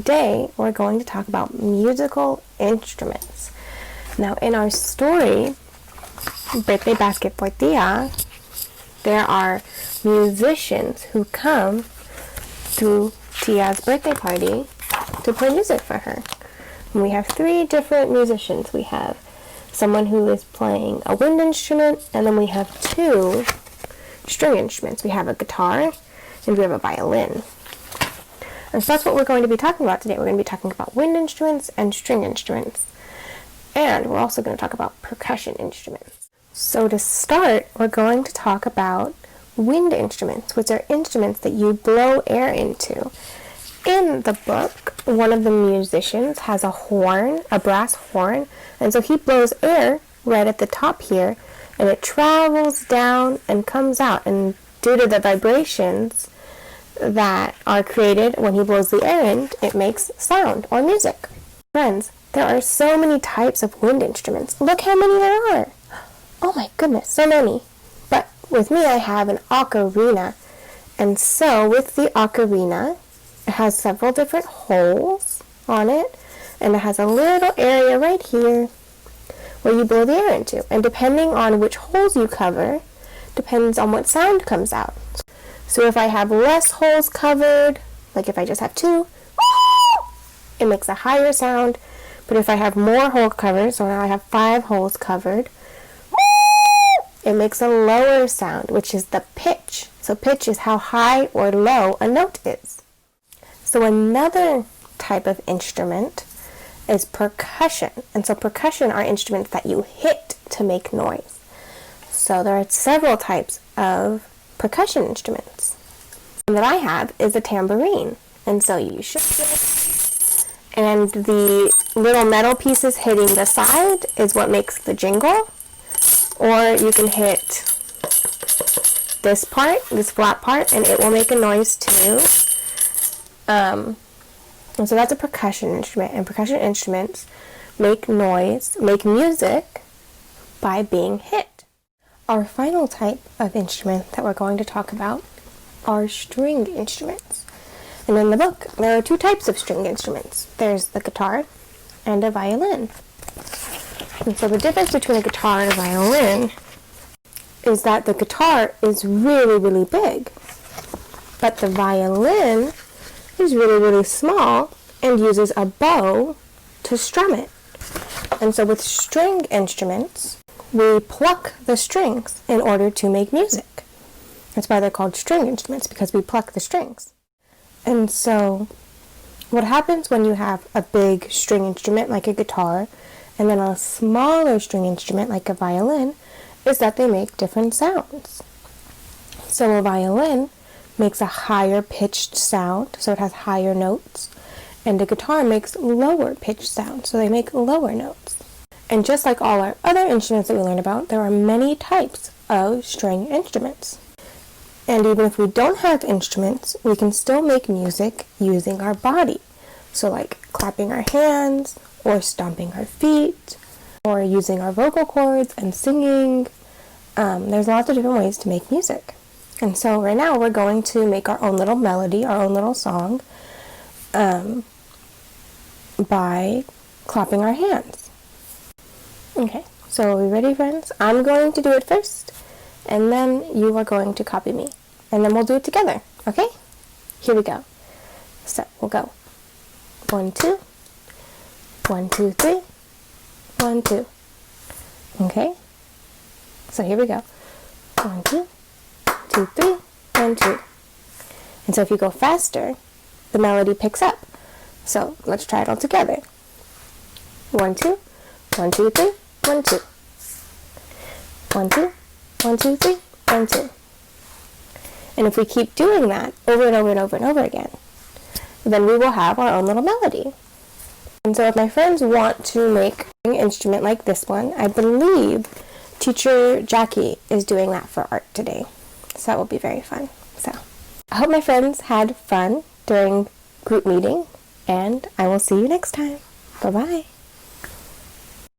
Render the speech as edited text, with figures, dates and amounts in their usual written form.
Today, we're going to talk about musical instruments. Now, in our story, Birthday Basket for Tia, there are musicians who come to Tia's birthday party to play music for her. And we have three different musicians. We have someone who is playing a wind instrument, and then we have two string instruments. We have a guitar, and we have a violin. And so that's what we're going to be talking about today. We're going to be talking about wind instruments and string instruments. And we're also going to talk about percussion instruments. So to start, we're going to talk about wind instruments, which are instruments that you blow air into. In the book, one of the musicians has a horn, a brass horn, and so he blows air right at the top here, and it travels down and comes out. And due to the vibrations that are created when he blows the air in, it makes sound or music. Friends, there are so many types of wind instruments. Look how many there are. Oh my goodness, so many. But with me, I have an ocarina. And so with the ocarina, it has several different holes on it, and it has a little area right here where you blow the air into. And depending on which holes you cover, depends on what sound comes out. So if I have less holes covered, like if I just have two, it makes a higher sound. But if I have more hole covers, so now I have 5 holes covered, it makes a lower sound, which is the pitch. So pitch is how high or low a note is. So another type of instrument is percussion. And so percussion are instruments that you hit to make noise. So there are several types of percussion instruments. One that I have is a tambourine. And so you shake it, and the little metal pieces hitting the side is what makes the jingle. Or you can hit this part, this flat part, and it will make a noise too. And so that's a percussion instrument, and percussion instruments make noise, make music by being hit. Our final type of instrument that we're going to talk about are string instruments. And in the book, there are 2 types of string instruments. There's the guitar and a violin. And so the difference between a guitar and a violin is that the guitar is really, really big, but the violin is really, really small and uses a bow to strum it. And so with string instruments, we pluck the strings in order to make music. That's why they're called string instruments, because we pluck the strings. And so what happens when you have a big string instrument like a guitar and then a smaller string instrument like a violin is that they make different sounds. So a violin makes a higher pitched sound, so it has higher notes, and a guitar makes lower pitched sound, so they make lower notes. And just like all our other instruments that we learned about, there are many types of string instruments. And even if we don't have instruments, we can still make music using our body. So like clapping our hands, or stomping our feet, or using our vocal cords and singing. There's lots of different ways to make music. And so right now we're going to make our own little melody, our own little song, by clapping our hands. Okay, so are we ready, friends? I'm going to do it first, and then you are going to copy me. And then we'll do it together, okay? Here we go. So we'll go 1, 2, 1, 2, 3, 1, 2. Okay? So here we go. 1, 2, 2, 3, 1, 2. And so if you go faster, the melody picks up. So let's try it all together. 1, 2, 1, 2, 3, 1, 2. 1, 2, 1, 2, 3, 1, 2. And if we keep doing that over and over and over and over again, then we will have our own little melody. And so if my friends want to make an instrument like this one, I believe teacher Jackie is doing that for art today. So that will be very fun. So I hope my friends had fun during group meeting, and I will see you next time. Bye-bye.